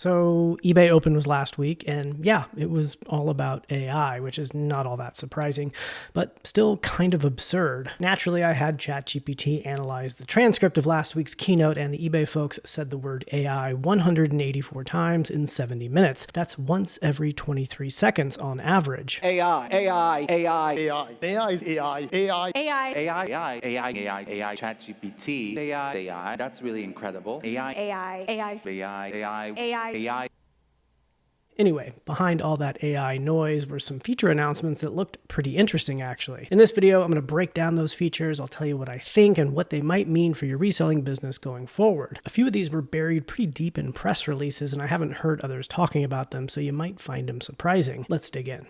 So eBay Open was last week, and yeah, it was all about AI, which is not all that surprising, but still kind of absurd. Naturally, I had ChatGPT analyze the transcript of last week's keynote, and the eBay folks said the word AI 184 times in 70 minutes. That's once every 23 seconds on average. AI, AI, AI, AI, AI is AI, AI, AI, AI, AI, AI, AI, AI, ChatGPT, AI, AI. That's really incredible. AI, AI, AI, AI, AI, AI. AI. Anyway, behind all that AI noise were some feature announcements that looked pretty interesting, actually. In this video, I'm going to break down those features. I'll tell you what I think and what they might mean for your reselling business going forward. A few of these were buried pretty deep in press releases, and I haven't heard others talking about them, so you might find them surprising. Let's dig in.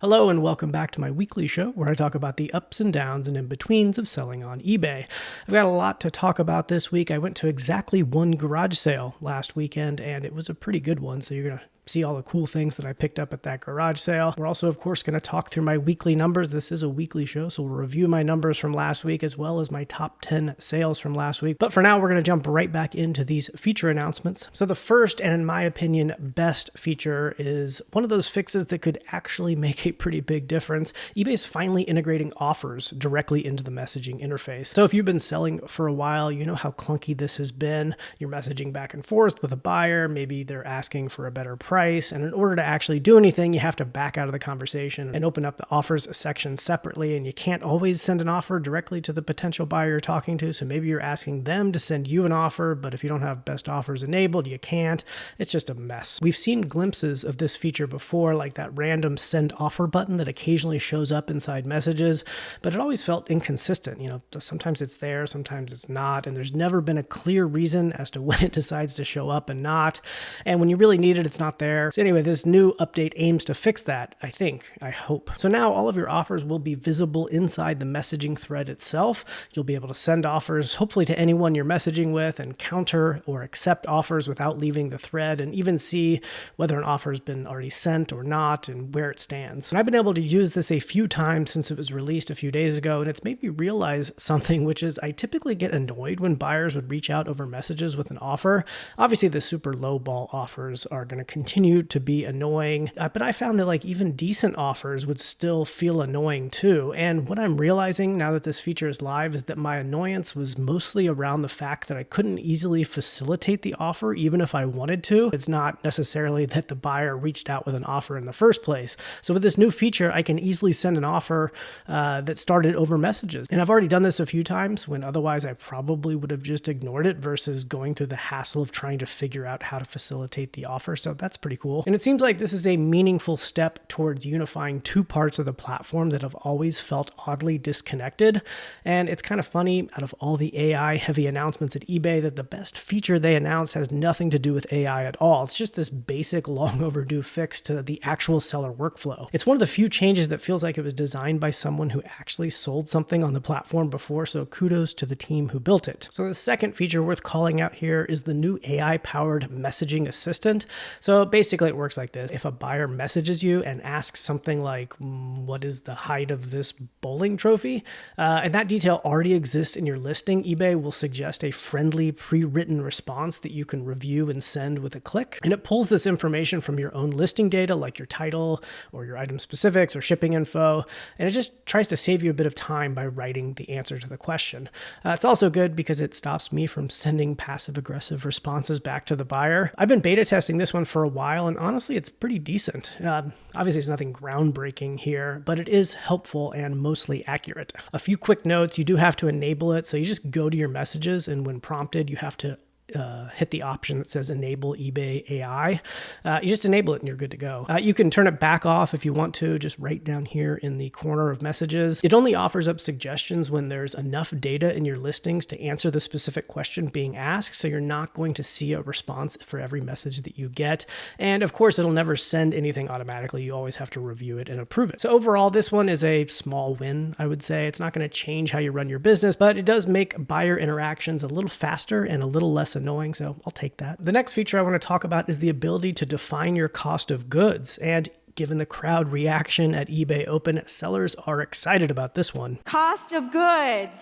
Hello and welcome back to my weekly show where I talk about the ups and downs and in-betweens of selling on eBay. I've got a lot to talk about this week. I went to exactly one garage sale last weekend and it was a pretty good one, so you're going to see all the cool things that I picked up at that garage sale. We're also, of course, going to talk through my weekly numbers. This is a weekly show, so we'll review my numbers from last week as well as my top 10 sales from last week. But for now, we're going to jump right back into these feature announcements. So the first, and in my opinion, best feature is one of those fixes that could actually make a pretty big difference. eBay's finally integrating offers directly into the messaging interface. So if you've been selling for a while, you know how clunky this has been. You're messaging back and forth with a buyer. Maybe they're asking for a better price. And in order to actually do anything, you have to back out of the conversation and open up the offers section separately. And you can't always send an offer directly to the potential buyer you're talking to. So maybe you're asking them to send you an offer, but if you don't have best offers enabled, you can't. It's just a mess. We've seen glimpses of this feature before, like that random send offer button that occasionally shows up inside messages, but it always felt inconsistent. You know, sometimes it's there, sometimes it's not, and there's never been a clear reason as to when it decides to show up and not. And when you really need it, it's not there. So anyway, this new update aims to fix that, I hope. So now all of your offers will be visible inside the messaging thread itself. You'll be able to send offers, hopefully to anyone you're messaging with, and counter or accept offers without leaving the thread, and even see whether an offer has been already sent or not and where it stands. And I've been able to use this a few times since it was released a few days ago, and it's made me realize something, which is I typically get annoyed when buyers would reach out over messages with an offer. Obviously, the super low ball offers are going to continue to be annoying, but I found that like even decent offers would still feel annoying too. And what I'm realizing now that this feature is live is that my annoyance was mostly around the fact that I couldn't easily facilitate the offer even if I wanted to. It's not necessarily that the buyer reached out with an offer in the first place. So with this new feature, I can easily send an offer that started over messages. And I've already done this a few times when otherwise I probably would have just ignored it versus going through the hassle of trying to figure out how to facilitate the offer. So that's pretty cool. And it seems like this is a meaningful step towards unifying two parts of the platform that have always felt oddly disconnected. And it's kind of funny, out of all the AI heavy announcements at eBay, that the best feature they announced has nothing to do with AI at all. It's just this basic long overdue fix to the actual seller workflow. It's one of the few changes that feels like it was designed by someone who actually sold something on the platform before, so kudos to the team who built it. So the second feature worth calling out here is the new AI-powered messaging assistant. So basically it works like this. If a buyer messages you and asks something like, what is the height of this bowling trophy? And that detail already exists in your listing, eBay will suggest a friendly pre-written response that you can review and send with a click. And it pulls this information from your own listing data, like your title or your item specifics or shipping info. And it just tries to save you a bit of time by writing the answer to the question. It's also good because it stops me from sending passive-aggressive responses back to the buyer. I've been beta testing this one for a while, and honestly, it's pretty decent. Obviously, it's nothing groundbreaking here, but it is helpful and mostly accurate. A few quick notes: you do have to enable it, so you just go to your messages, and when prompted, you have to hit the option that says enable eBay AI. You just enable it and you're good to go. You can turn it back off if you want to, just right down here in the corner of messages. It only offers up suggestions when there's enough data in your listings to answer the specific question being asked, so you're not going to see a response for every message that you get. And of course, it'll never send anything automatically. You always have to review it and approve it. So overall, this one is a small win, I would say. It's not going to change how you run your business, but it does make buyer interactions a little faster and a little less annoying, so I'll take that. The next feature I want to talk about is the ability to define your cost of goods. And given the crowd reaction at eBay Open, sellers are excited about this one. Cost of goods.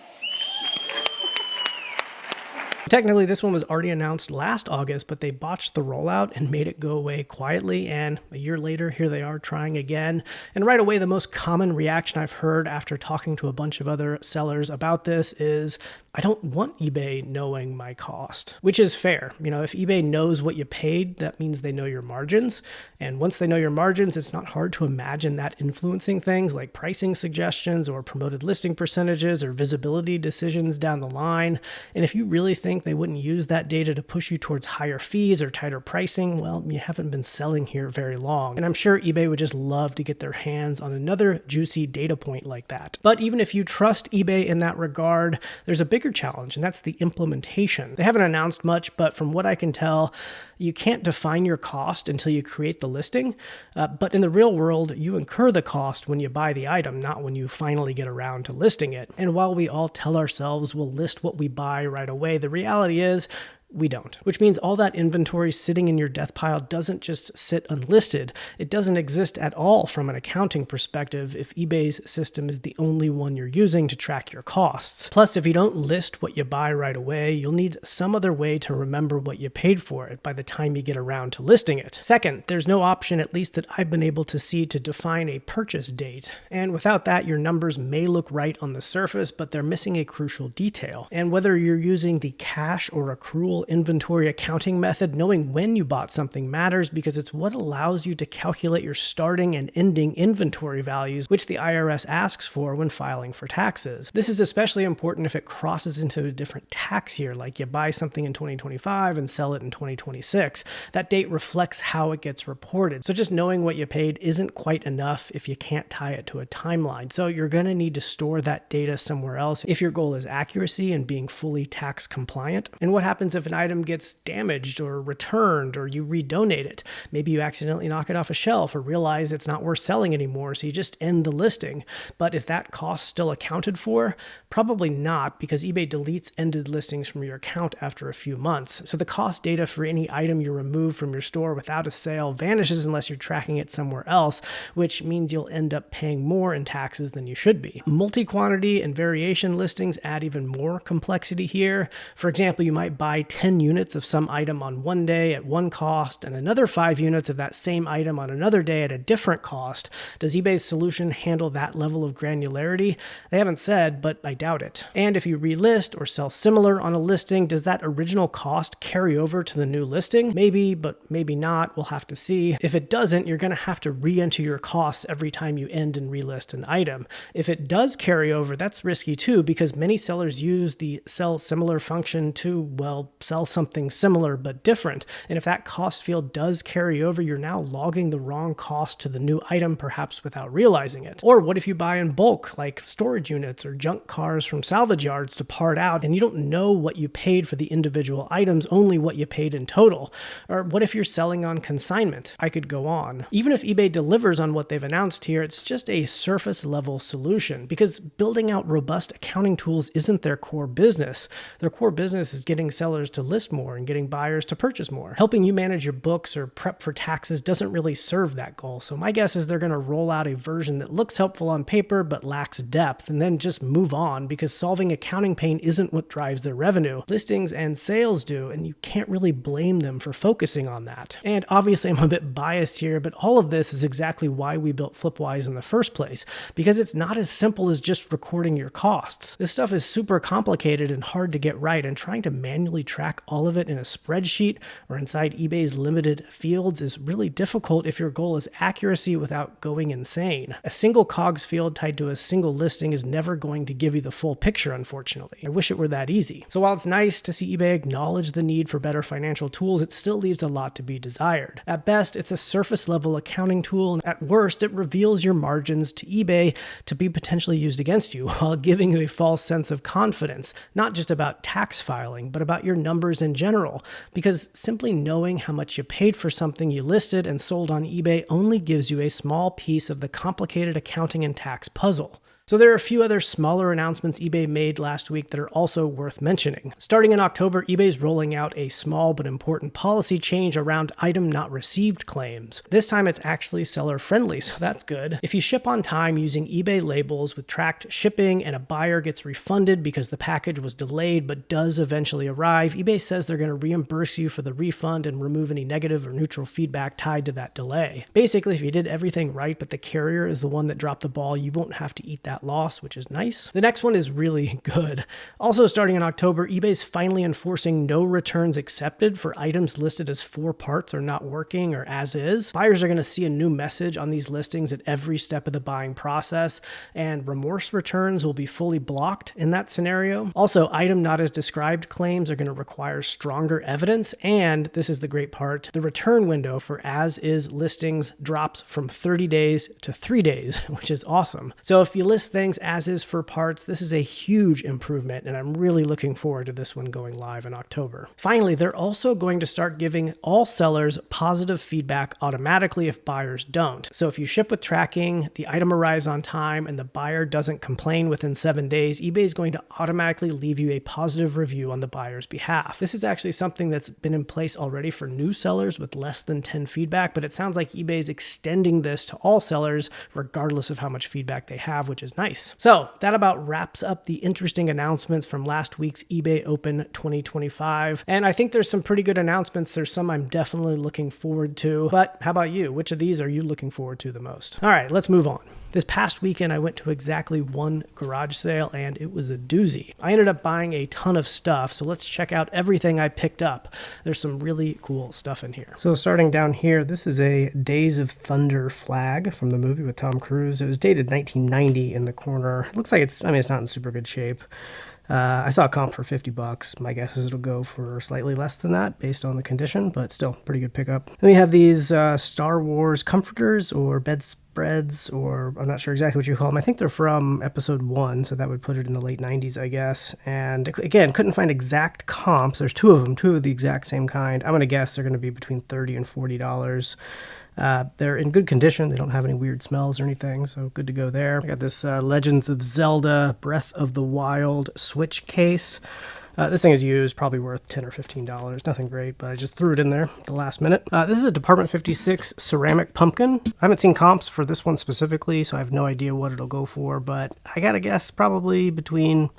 Technically, this one was already announced last August, but they botched the rollout and made it go away quietly, and a year later, here they are trying again. And right away, the most common reaction I've heard after talking to a bunch of other sellers about this is, I don't want eBay knowing my cost, which is fair. If eBay knows what you paid, that means they know your margins. And once they know your margins, it's not hard to imagine that influencing things like pricing suggestions or promoted listing percentages or visibility decisions down the line. And if you really think they wouldn't use that data to push you towards higher fees or tighter pricing, well, you haven't been selling here very long. And I'm sure eBay would just love to get their hands on another juicy data point like that. But even if you trust eBay in that regard, there's a bigger challenge, and that's the implementation. They haven't announced much, but from what I can tell, you can't define your cost until you create the listing. But in the real world, you incur the cost when you buy the item, not when you finally get around to listing it. And while we all tell ourselves we'll list what we buy right away, the reality is we don't, which means all that inventory sitting in your death pile doesn't just sit unlisted. It doesn't exist at all from an accounting perspective if eBay's system is the only one you're using to track your costs. Plus, if you don't list what you buy right away, you'll need some other way to remember what you paid for it by the time you get around to listing it. Second, there's no option, at least that I've been able to see, to define a purchase date. And without that, your numbers may look right on the surface, but they're missing a crucial detail. And whether you're using the cash or accrual inventory accounting method, knowing when you bought something matters because it's what allows you to calculate your starting and ending inventory values, which the IRS asks for when filing for taxes. This is especially important if it crosses into a different tax year, like you buy something in 2025 and sell it in 2026. That date reflects how it gets reported. So just knowing what you paid isn't quite enough if you can't tie it to a timeline. So you're going to need to store that data somewhere else if your goal is accuracy and being fully tax compliant. And what happens if an item gets damaged or returned or you redonate it? Maybe you accidentally knock it off a shelf or realize it's not worth selling anymore, so you just end the listing. But is that cost still accounted for? Probably not, because eBay deletes ended listings from your account after a few months. So the cost data for any item you remove from your store without a sale vanishes unless you're tracking it somewhere else, which means you'll end up paying more in taxes than you should be. Multi-quantity and variation listings add even more complexity here. For example, you might buy 10 units of some item on one day at one cost and another 5 units of that same item on another day at a different cost. Does eBay's solution handle that level of granularity? They haven't said, but I doubt it. And if you relist or sell similar on a listing, does that original cost carry over to the new listing? Maybe, but maybe not. We'll have to see. If it doesn't, you're going to have to re-enter your costs every time you end and relist an item. If it does carry over, that's risky too, because many sellers use the sell similar function to, well, sell something similar but different. And if that cost field does carry over, you're now logging the wrong cost to the new item, perhaps without realizing it. Or what if you buy in bulk, like storage units or junk cars from salvage yards to part out, and you don't know what you paid for the individual items, only what you paid in total? Or what if you're selling on consignment? I could go on. Even if eBay delivers on what they've announced here, it's just a surface level solution, because building out robust accounting tools isn't their core business. Their core business is getting sellers to list more and getting buyers to purchase more. Helping you manage your books or prep for taxes doesn't really serve that goal. So my guess is they're going to roll out a version that looks helpful on paper but lacks depth, and then just move on, because solving accounting pain isn't what drives their revenue. Listings and sales do, and you can't really blame them for focusing on that. And obviously I'm a bit biased here, but all of this is exactly why we built Flipwise in the first place, because it's not as simple as just recording your costs. This stuff is super complicated and hard to get right, and trying to manually track all of it in a spreadsheet or inside eBay's limited fields is really difficult if your goal is accuracy without going insane. A single COGS field tied to a single listing is never going to give you the full picture, unfortunately. I wish it were that easy. So while it's nice to see eBay acknowledge the need for better financial tools, it still leaves a lot to be desired. At best, it's a surface level accounting tool, and at worst, it reveals your margins to eBay to be potentially used against you while giving you a false sense of confidence, not just about tax filing, but about your numbers in general, because simply knowing how much you paid for something you listed and sold on eBay only gives you a small piece of the complicated accounting and tax puzzle. So there are a few other smaller announcements eBay made last week that are also worth mentioning. Starting in October, eBay's rolling out a small but important policy change around item not received claims. This time it's actually seller friendly, so that's good. If you ship on time using eBay labels with tracked shipping and a buyer gets refunded because the package was delayed but does eventually arrive, eBay says they're going to reimburse you for the refund and remove any negative or neutral feedback tied to that delay. Basically, if you did everything right but the carrier is the one that dropped the ball, you won't have to eat that loss, which is nice. The next one is really good. Also starting in October, eBay's finally enforcing no returns accepted for items listed as 4 parts or not working or as is. Buyers are going to see a new message on these listings at every step of the buying process, and remorse returns will be fully blocked in that scenario. Also, item not as described claims are going to require stronger evidence, and this is the great part, the return window for as is listings drops from 30 days to 3 days, which is awesome. So if you list things as is for parts, this is a huge improvement, and I'm really looking forward to this one going live in October. Finally, they're also going to start giving all sellers positive feedback automatically if buyers don't. So if you ship with tracking, the item arrives on time, and the buyer doesn't complain within 7 days, eBay is going to automatically leave you a positive review on the buyer's behalf. This is actually something that's been in place already for new sellers with less than 10 feedback, but it sounds like eBay is extending this to all sellers regardless of how much feedback they have, which is nice. So that about wraps up the interesting announcements from last week's eBay Open 2025. And I think there's some pretty good announcements. There's some I'm definitely looking forward to. But how about you? Which of these are you looking forward to the most? All right, let's move on. This past weekend, I went to exactly one garage sale, and it was a doozy. I ended up buying a ton of stuff, so let's check out everything I picked up. There's some really cool stuff in here. So starting down here, this is a Days of Thunder flag from the movie with Tom Cruise. It was dated 1990 in the corner. It looks like it's not in super good shape. I saw a comp for $50. My guess is it'll go for slightly less than that based on the condition, but still pretty good pickup. Then we have these Star Wars comforters or bedspreads, or I'm not sure exactly what you call them. I think they're from episode 1, so that would put it in the late 90s, I guess. And again, couldn't find exact comps. There's 2 of them, 2 of the exact same kind. I'm going to guess they're going to be between $30 and $40. They're in good condition. They don't have any weird smells or anything, so good to go there. I got this Legends of Zelda Breath of the Wild Switch case. This thing is used, probably worth $10 or $15. Nothing great, but I just threw it in there at the last minute. This is a Department 56 ceramic pumpkin. I haven't seen comps for this one specifically, so I have no idea what it'll go for, but I gotta guess probably between,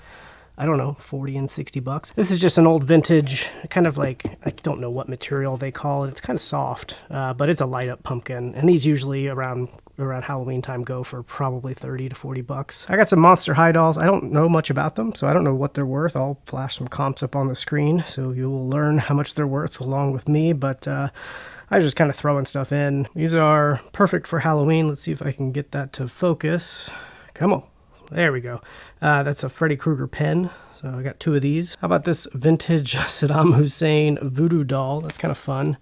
I don't know, $40 and $60. This is just an old vintage, kind of like, I don't know what material they call it. It's kind of soft, but it's a light up pumpkin. And these usually around Halloween time go for probably $30 to $40. I got some Monster High dolls. I don't know much about them, so I don't know what they're worth. I'll flash some comps up on the screen, so you will learn how much they're worth along with me, but I was just kind of throwing stuff in. These are perfect for Halloween. Let's see if I can get that to focus. Come on. There we go. That's a Freddy Krueger pen. So I got 2 of these. How about this vintage Saddam Hussein voodoo doll? That's kind of fun.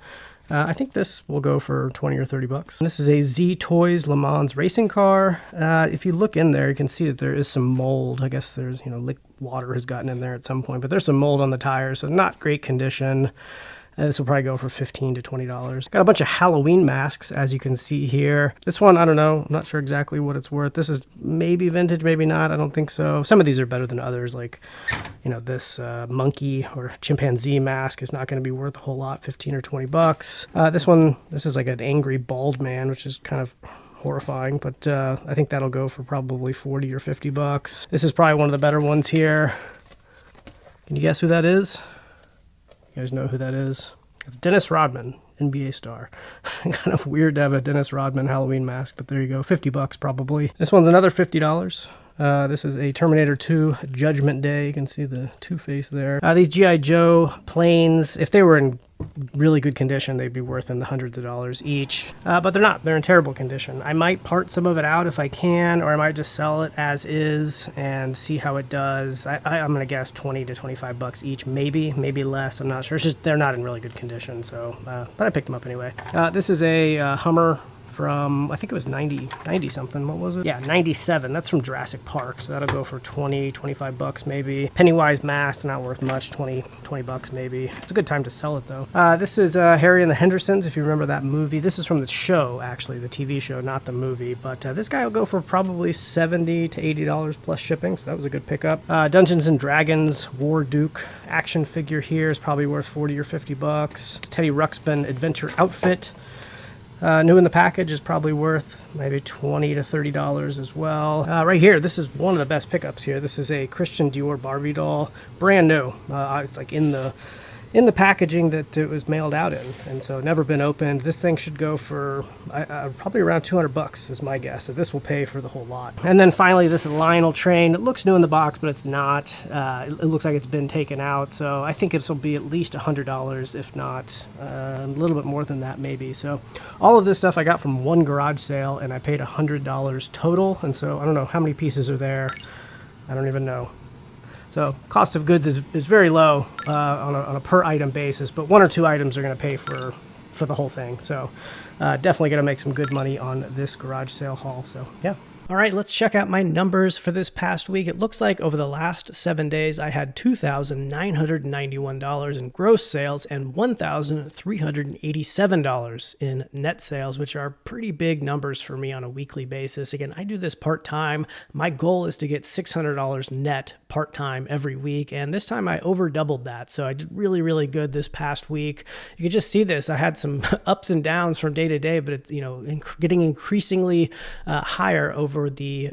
I think this will go for $20 or $30. And this is a Z Toys Le Mans racing car. If you look in there, you can see that there is some mold. I guess there's, water has gotten in there at some point, but there's some mold on the tires, so not great condition. This will probably go for $15 to $20. Got a bunch of Halloween masks, as you can see here. This one, I don't know. I'm not sure exactly what it's worth. This is maybe vintage, maybe not. I don't think so. Some of these are better than others. Like, this monkey or chimpanzee mask is not going to be worth a whole lot, $15 or $20. This is like an angry bald man, which is kind of horrifying, but I think that'll go for probably $40 or $50. This is probably one of the better ones here. Can you guess who that is? You guys know who that is? It's Dennis Rodman, NBA star. Kind of weird to have a Dennis Rodman Halloween mask, but there you go, $50 probably. This one's another $50. This is a Terminator 2 Judgment Day. You can see the Two-Face there. These G.I. Joe planes, if they were in really good condition, they'd be worth in the hundreds of dollars each. But they're not. They're in terrible condition. I might part some of it out if I can, or I might just sell it as is and see how it does. I'm going to guess $20 to $25 each, maybe less. I'm not sure. It's just they're not in really good condition, so but I picked them up anyway. This is a Hummer from, I think it was 90 something. What was it? Yeah, 97. That's from Jurassic Park. So that'll go for 20, 25 bucks maybe. Pennywise mask, not worth much. 20 bucks maybe. It's a good time to sell it though. This is Harry and the Hendersons, if you remember that movie. This is from the show, actually, the TV show, not the movie. But this guy will go for probably $70 to $80 plus shipping. So that was a good pickup. Dungeons and Dragons War Duke action figure here is probably worth 40 or 50 bucks. Teddy Ruxpin adventure outfit. New in the package is probably worth maybe $20 to $30 as well. Right here, this is one of the best pickups here. This is a Christian Dior Barbie doll, brand new. It's like in the packaging that it was mailed out in, and so never been opened. This thing should go for probably around 200 bucks is my guess. So this will pay for the whole lot. And then finally, this Lionel train. It looks new in the box, but it's not. It looks like it's been taken out. So I think this will be at least $100, if not a little bit more than that maybe. So all of this stuff I got from one garage sale, and I paid $100 total. And so I don't know how many pieces are there. I don't even know. So cost of goods is very low on a per item basis, but one or two items are going to pay for the whole thing. So definitely going to make some good money on this garage sale haul. So yeah. All right, let's check out my numbers for this past week. It looks like over the last 7 days, I had $2,991 in gross sales and $1,387 in net sales, which are pretty big numbers for me on a weekly basis. Again, I do this part-time. My goal is to get $600 net part-time every week, and this time I over doubled that. So I did really, really good this past week. You can just see this. I had some ups and downs from day to day, but it's, getting increasingly higher over the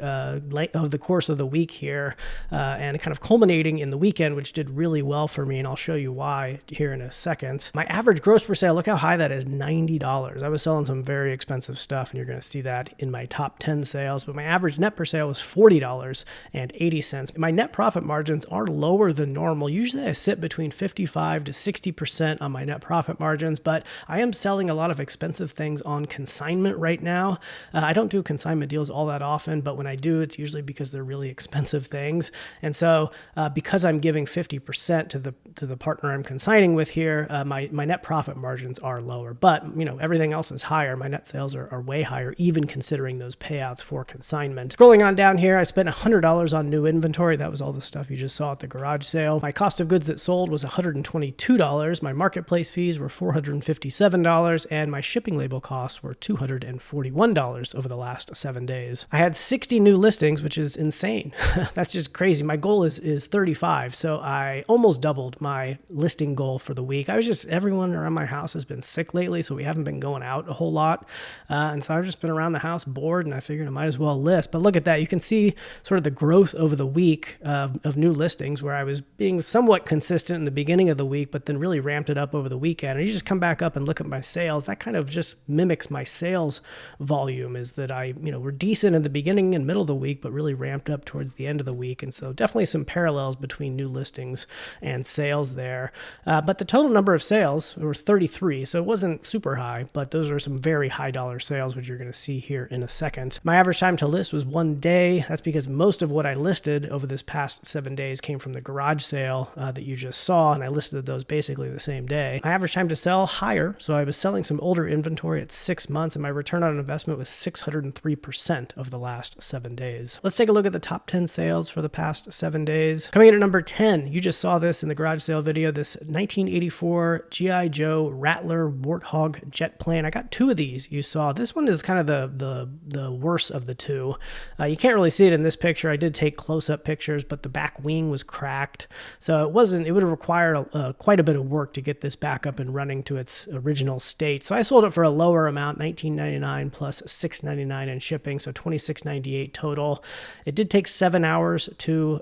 course of the week here, and kind of culminating in the weekend, which did really well for me, and I'll show you why here in a second. My average gross per sale, look how high that is, $90. I was selling some very expensive stuff, and you're going to see that in my top 10 sales, but my average net per sale was $40.80. My net profit margins are lower than normal. Usually I sit between 55 to 60% on my net profit margins, but I am selling a lot of expensive things on consignment right now. I don't do consignment deals all that often, but when I do, it's usually because they're really expensive things. And so because I'm giving 50% to the partner I'm consigning with here, my net profit margins are lower, but everything else is higher. My net sales are way higher, even considering those payouts for consignment. Scrolling on down here, I spent $100 on new inventory. That was all the stuff you just saw at the garage sale. My cost of goods that sold was $122. My marketplace fees were $457, and my shipping label costs were $241 over the last 7 days. I had 60 new listings, which is insane. That's just crazy. My goal is 35, so I almost doubled my listing goal for the week. Everyone around my house has been sick lately, so we haven't been going out a whole lot, and so I've just been around the house bored, and I figured I might as well list. But look at that. You can see sort of the growth over the week of new listings, where I was being somewhat consistent in the beginning of the week, but then really ramped it up over the weekend. And you just come back up and look at my sales. That kind of just mimics my sales volume, is that we're decent in the beginning and middle of the week, but really ramped up towards the end of the week. And so definitely some parallels between new listings and sales there. But the total number of sales were 33, so it wasn't super high, but those are some very high dollar sales, which you're going to see here in a second. My average time to list was 1 day. That's because most of what I listed over this past 7 days came from the garage sale that you just saw, and I listed those basically the same day. My average time to sell higher, so I was selling some older inventory at 6 months, and my return on investment was 603% of the last 7 days. Let's take a look at the top 10 sales for the past 7 days. Coming in at number 10, you just saw this in the garage sale video, this 1984 G.I. Joe Rattler Warthog jet plane. I got 2 of these. You saw this one is kind of the worst of the two. You can't really see it in this picture. I did take close-up pictures, but the back wing was cracked, so it would have required quite a bit of work to get this back up and running to its original state. So I sold it for a lower amount, $19.99 plus $6.99 in shipping, so $26.98 total. It did take 7 hours to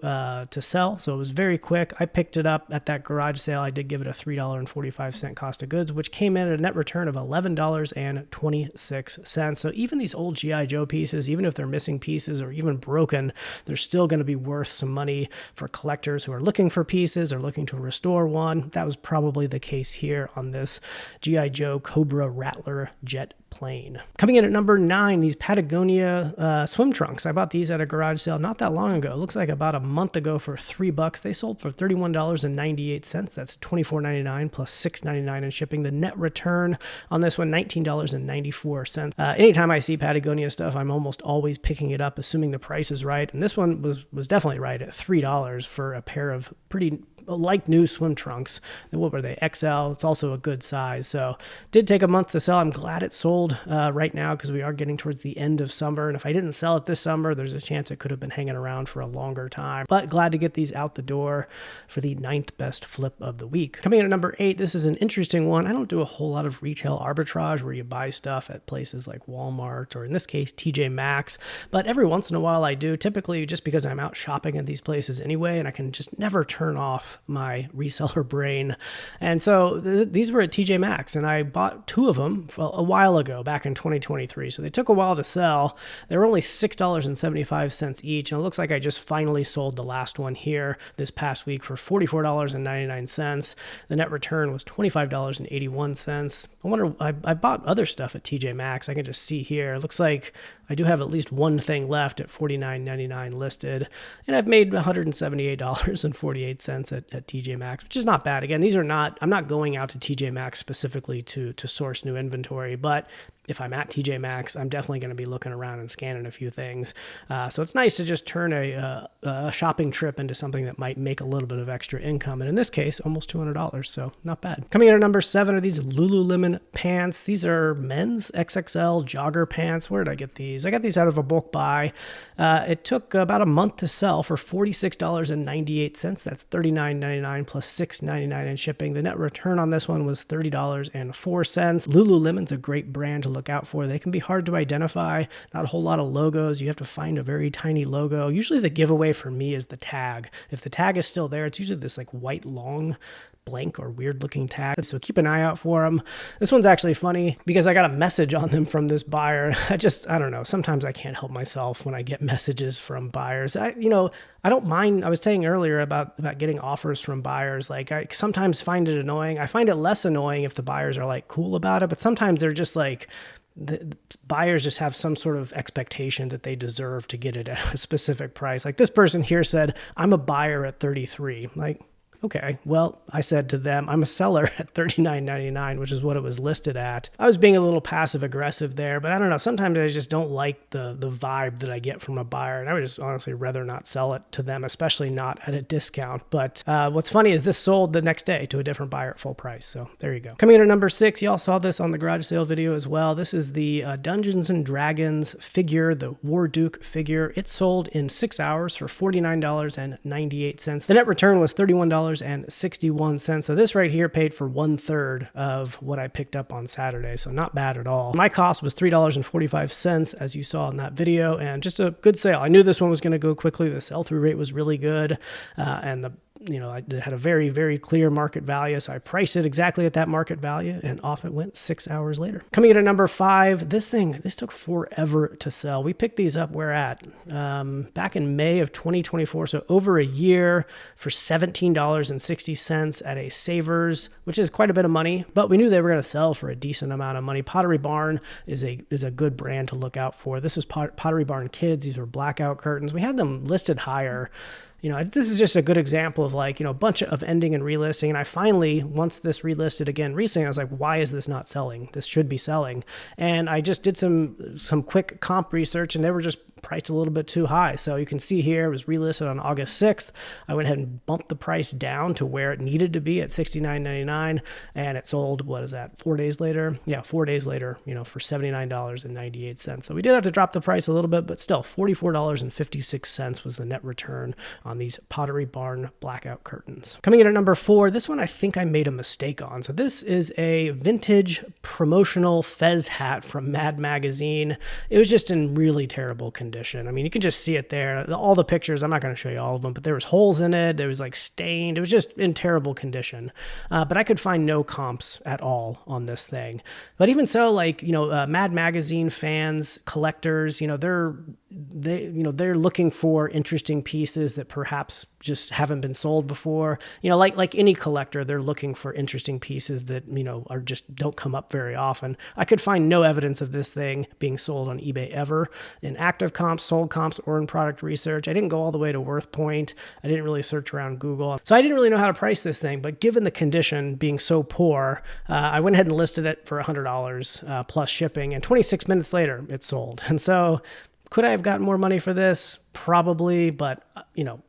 sell, so it was very quick. I picked it up at that garage sale. I did give it a $3.45 cost of goods, which came in at a net return of $11.26. So even these old G.I. Joe pieces, even if they're missing pieces or even broken, they're still going to be worth some money for collectors who are looking for pieces or looking to restore one. That was probably the case here on this G.I. Joe Cobra Rattler jet plain. Coming in at number 9, these Patagonia swim trunks. I bought these at a garage sale not that long ago. It looks like about a month ago for $3. They sold for $31.98. That's $24.99 plus $6.99 in shipping. The net return on this one, $19.94. Anytime I see Patagonia stuff, I'm almost always picking it up, assuming the price is right. And this one was definitely right at $3 for a pair of pretty like new swim trunks. What were they? XL. It's also a good size. So did take a month to sell. I'm glad it sold right now because we are getting towards the end of summer. And if I didn't sell it this summer, there's a chance it could have been hanging around for a longer time. But glad to get these out the door for the 9th best flip of the week. Coming in at number 8, this is an interesting one. I don't do a whole lot of retail arbitrage where you buy stuff at places like Walmart or in this case, TJ Maxx. But every once in a while I do, typically just because I'm out shopping at these places anyway, and I can just never turn off my reseller brain. And so these were at TJ Maxx, and I bought 2 of them a while ago, back in 2023. So they took a while to sell. They were only $6.75 each, and it looks like I just finally sold the last one here this past week for $44.99. The net return was $25.81. I wonder, I bought other stuff at TJ Maxx. I can just see here. It looks like I do have at least one thing left at $49.99 listed, and I've made $178.48 at TJ Maxx, which is not bad. Again, I'm not going out to TJ Maxx specifically to source new inventory, but if I'm at TJ Maxx, I'm definitely going to be looking around and scanning a few things. So it's nice to just turn a shopping trip into something that might make a little bit of extra income. And in this case, almost $200. So not bad. Coming in at number 7 are these Lululemon pants. These are men's XXL jogger pants. Where did I get these? I got these out of a bulk buy. It took about a month to sell for $46.98. That's $39.99 plus $6.99 in shipping. The net return on this one was $30.04. Lululemon's a great brand to look out for. They can be hard to identify. Not a whole lot of logos. You have to find a very tiny logo. Usually the giveaway for me is the tag. If the tag is still there, it's usually this like white long blank or weird looking tag. So keep an eye out for them. This one's actually funny because I got a message on them from this buyer. I don't know. Sometimes I can't help myself when I get messages from buyers. I don't mind. I was saying earlier about getting offers from buyers. Like I sometimes find it annoying. I find it less annoying if the buyers are like cool about it, but sometimes they're just like, the buyers just have some sort of expectation that they deserve to get it at a specific price. Like this person here said, I'm a buyer at 33. Like, okay, well, I said to them, I'm a seller at $39.99, which is what it was listed at. I was being a little passive aggressive there, but I don't know. Sometimes I just don't like the vibe that I get from a buyer, and I would just honestly rather not sell it to them, especially not at a discount. But what's funny is this sold the next day to a different buyer at full price. So there you go. Coming in at number 6, y'all saw this on the garage sale video as well. This is the Dungeons and Dragons figure, the War Duke figure. It sold in 6 hours for $49.98. The net return was $31.61. So this right here paid for 1/3 of what I picked up on Saturday. So not bad at all. My cost was $3.45 as you saw in that video, and just a good sale. I knew this one was going to go quickly. The sell-through rate was really good, and I had a very, very clear market value. So I priced it exactly at that market value, and off it went 6 hours later. Coming in at number 5, this took forever to sell. We picked these up, back in May of 2024. So over a year for $17.60 at a Savers, which is quite a bit of money, but we knew they were going to sell for a decent amount of money. Pottery Barn is a good brand to look out for. This is Pottery Barn Kids. These were blackout curtains. We had them listed higher. This is just a good example of a bunch of ending and relisting. And I finally, once this relisted again recently, I was like, why is this not selling? This should be selling. And I just did some quick comp research, and they were just priced a little bit too high. So you can see here, it was relisted on August 6th. I went ahead and bumped the price down to where it needed to be at $69.99. And it sold, 4 days later? Yeah, 4 days later, for $79.98. So we did have to drop the price a little bit, but still $44.56 was the net return on these Pottery Barn blackout curtains. Coming in at number 4, this one I think I made a mistake on. So this is a vintage promotional fez hat from Mad Magazine. It was just in really terrible condition. I mean, you can just see it there. All the pictures, I'm not going to show you all of them, but there was holes in it. There was stained. It was just in terrible condition. But I could find no comps at all on this thing. But even so, Mad Magazine fans, collectors, they're they're looking for interesting pieces that perhaps just haven't been sold before. Like any collector, they're looking for interesting pieces that, are just don't come up very often. I could find no evidence of this thing being sold on eBay ever in active comps, sold comps, or in product research. I didn't go all the way to worth point. I didn't really search around Google. So I didn't really know how to price this thing, but given the condition being so poor, I went ahead and listed it for $100 plus shipping, and 26 minutes later, it sold. And so could I have gotten more money for this? Probably, but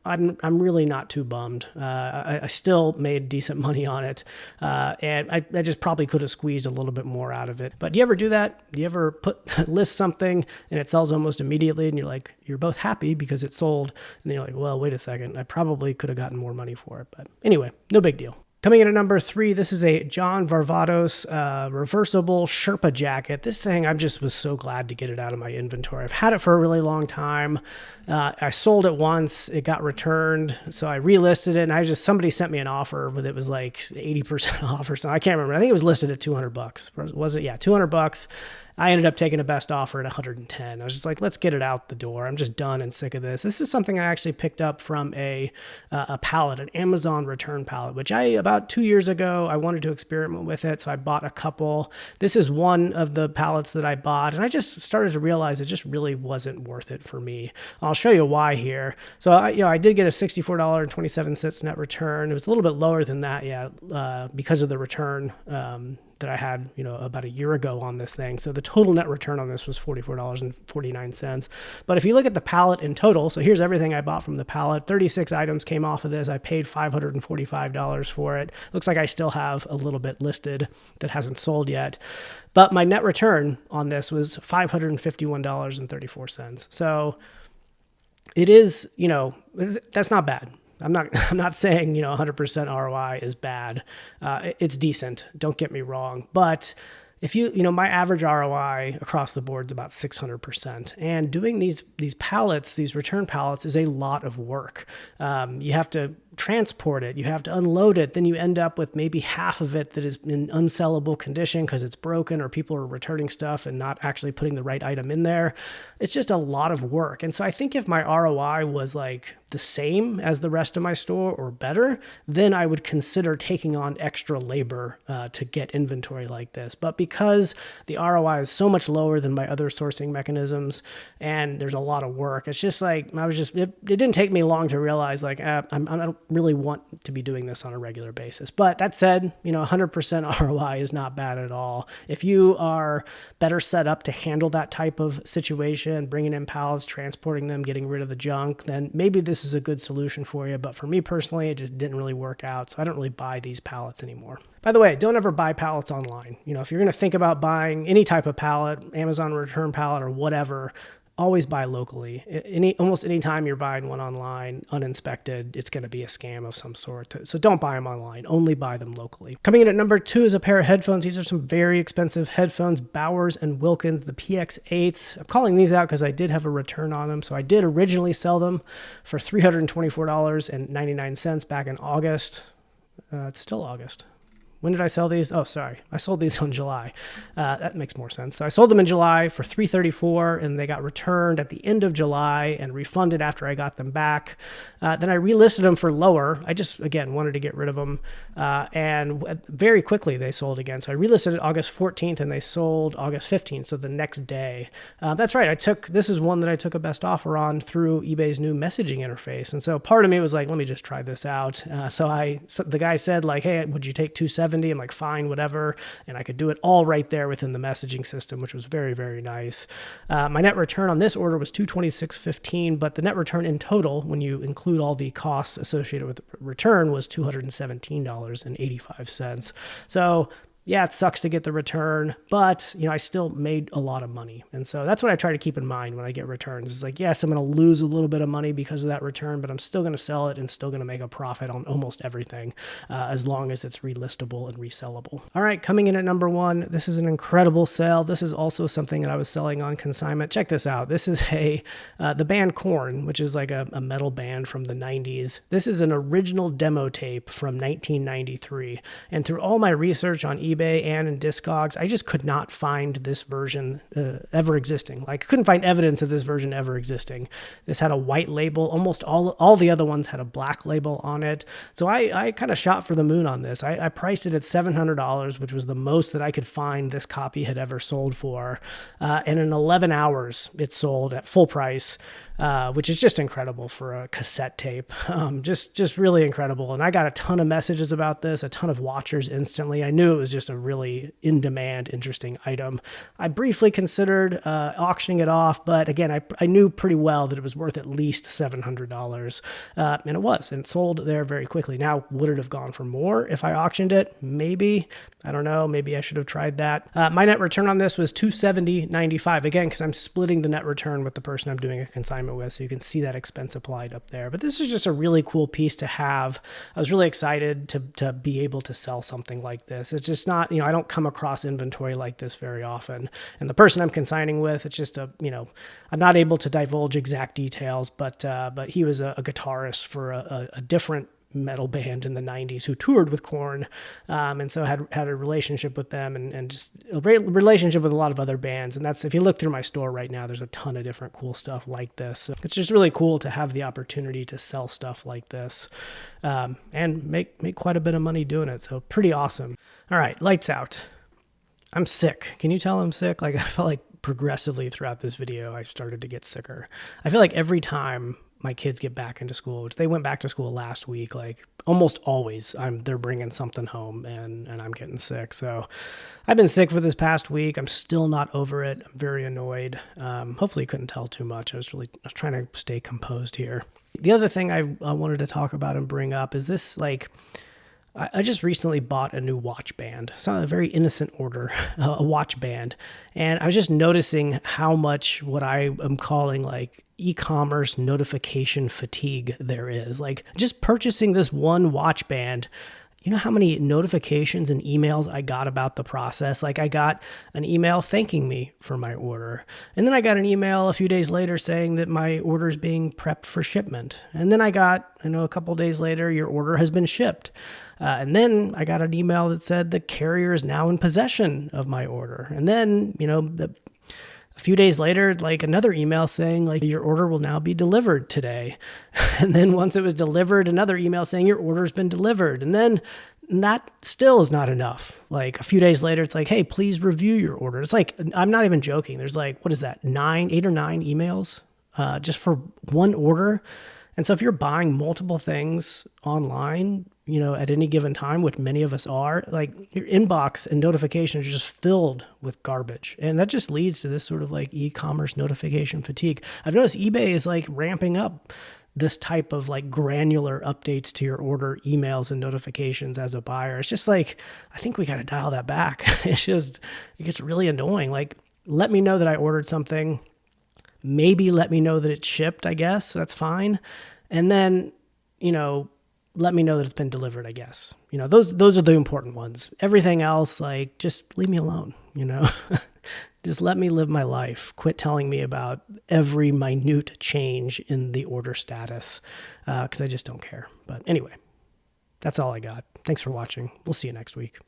I'm really not too bummed. I still made decent money on it, and I just probably could have squeezed a little bit more out of it. But do you ever do that? Do you ever list something and it sells almost immediately, and you're both happy because it sold, and then you're like, well, wait a second, I probably could have gotten more money for it. But anyway, no big deal. Coming in at number 3, this is a John Varvatos reversible Sherpa jacket. This thing, I just was so glad to get it out of my inventory. I've had it for a really long time. I sold it once. It got returned, so I relisted it, and somebody sent me an offer, but it was like 80% off or something. I can't remember. I think it was listed at $200. Was it? Yeah, $200. I ended up taking a best offer at 110. I was just like, let's get it out the door. I'm just done and sick of this. This is something I actually picked up from a pallet, an Amazon return pallet, which about 2 years ago, I wanted to experiment with it. So I bought a couple. This is one of the pallets that I bought, and I just started to realize it just really wasn't worth it for me. I'll show you why here. So I did get a $64.27 net return. It was a little bit lower than that, because of the return that I had, about a year ago on this thing. So the total net return on this was $44.49. But if you look at the pallet in total, so here's everything I bought from the pallet. 36 items came off of this. I paid $545 for it. Looks like I still have a little bit listed that hasn't sold yet. But my net return on this was $551.34. So it is, that's not bad. I'm not saying, 100% ROI is bad. It's decent. Don't get me wrong. But if my average ROI across the board is about 600%. And doing these pallets, these return pallets, is a lot of work. You have to transport it, you have to unload it, then you end up with maybe half of it that is in unsellable condition because it's broken or people are returning stuff and not actually putting the right item in there. It's just a lot of work. And so I think if my ROI was like the same as the rest of my store or better, then I would consider taking on extra labor to get inventory like this. But because the ROI is so much lower than my other sourcing mechanisms and there's a lot of work, it's just like, it didn't take me long to realize like, I don't really want to be doing this on a regular basis. But that said, 100% ROI is not bad at all. If you are better set up to handle that type of situation, bringing in pallets, transporting them, getting rid of the junk, then maybe this is a good solution for you. But for me personally, it just didn't really work out. So I don't really buy these pallets anymore. By the way, don't ever buy pallets online. If you're going to think about buying any type of pallet, Amazon return pallet or whatever, always buy locally. Almost any time you're buying one online, uninspected, it's going to be a scam of some sort. So don't buy them online. Only buy them locally. Coming in at number 2 is a pair of headphones. These are some very expensive headphones, Bowers and Wilkins, the PX8s. I'm calling these out because I did have a return on them. So I did originally sell them for $324.99 back in August. It's still August. When did I sell these? Oh, sorry. I sold these in July. That makes more sense. So I sold them in July for $334, and they got returned at the end of July and refunded after I got them back. Then I relisted them for lower. I just, again, wanted to get rid of them. And very quickly they sold again. So I relisted it August 14th, and they sold August 15th, so the next day. That's right. This is one that I took a best offer on through eBay's new messaging interface. And so part of me was like, let me just try this out. So the guy said like, hey, would you take $270? I'm like, fine, whatever. And I could do it all right there within the messaging system, which was very, very nice. My net return on this order was $226.15, but the net return in total, when you include all the costs associated with the return, was $217.85. So yeah, it sucks to get the return, but I still made a lot of money. And so that's what I try to keep in mind when I get returns. It's like, yes, I'm going to lose a little bit of money because of that return, but I'm still going to sell it and still going to make a profit on almost everything, as long as it's relistable and resellable. All right, coming in at number 1, this is an incredible sale. This is also something that I was selling on consignment. Check this out. This is the band Korn, which is like a metal band from the 90s. This is an original demo tape from 1993. And through all my research on eBay and in Discogs. I just could not find this version ever existing. Like, I couldn't find evidence of this version ever existing. This had a white label. Almost all the other ones had a black label on it. So I kind of shot for the moon on this. I priced it at $700, which was the most that I could find this copy had ever sold for. And in 11 hours, it sold at full price, which is just incredible for a cassette tape. Just really incredible. And I got a ton of messages about this, a ton of watchers instantly. I knew it was just a really in-demand, interesting item. I briefly considered auctioning it off, but again, I knew pretty well that it was worth at least $700, and it was, and it sold there very quickly. Now, would it have gone for more if I auctioned it? Maybe. I don't know. Maybe I should have tried that. My net return on this was $270.95, again, because I'm splitting the net return with the person I'm doing a consignment with, so you can see that expense applied up there. But this is just a really cool piece to have. I was really excited to be able to sell something like this. It's just not, I don't come across inventory like this very often. And the person I'm consigning with, it's just I'm not able to divulge exact details, but he was a guitarist for a different metal band in the 90s who toured with Korn, and so had a relationship with them and just a relationship with a lot of other bands. And that's, if you look through my store right now, there's a ton of different cool stuff like this. So it's just really cool to have the opportunity to sell stuff like this, and make quite a bit of money doing it. So pretty awesome. All right, lights out. I'm sick. Can you tell I'm sick? Like, I felt like progressively throughout this video, I started to get sicker. I feel like every time my kids get back into school, which they went back to school last week, like almost always they're bringing something home and I'm getting sick. So I've been sick for this past week. I'm still not over it. I'm very annoyed. Hopefully you couldn't tell too much. I was trying to stay composed here. The other thing I wanted to talk about and bring up is this, like, I just recently bought a new watch band. It's not a very innocent order, a watch band. And I was just noticing how much what I am calling like e-commerce notification fatigue there is. Like, just purchasing this one watch band, you know how many notifications and emails I got about the process? Like, I got an email thanking me for my order. And then I got an email a few days later saying that my order is being prepped for shipment. And then I got, a couple days later, your order has been shipped. And then I got an email that said the carrier is now in possession of my order. And then, a few days later, like another email saying like your order will now be delivered today. And then once it was delivered, another email saying your order's been delivered. And then that still is not enough. Like a few days later, it's like, hey, please review your order. It's like, I'm not even joking. There's like, what is that? 8 or 9 emails just for one order. And so if you're buying multiple things online, at any given time, which many of us are, like your inbox and notifications are just filled with garbage. And that just leads to this sort of like e-commerce notification fatigue. I've noticed eBay is like ramping up this type of like granular updates to your order emails and notifications as a buyer. It's just like, I think we got to dial that back. It gets really annoying. Like, let me know that I ordered something. Maybe let me know that it's shipped, I guess. That's fine. And then, let me know that it's been delivered, I guess. Those are the important ones. Everything else, like, just leave me alone, Just let me live my life. Quit telling me about every minute change in the order status, because I just don't care. But anyway, that's all I got. Thanks for watching. We'll see you next week.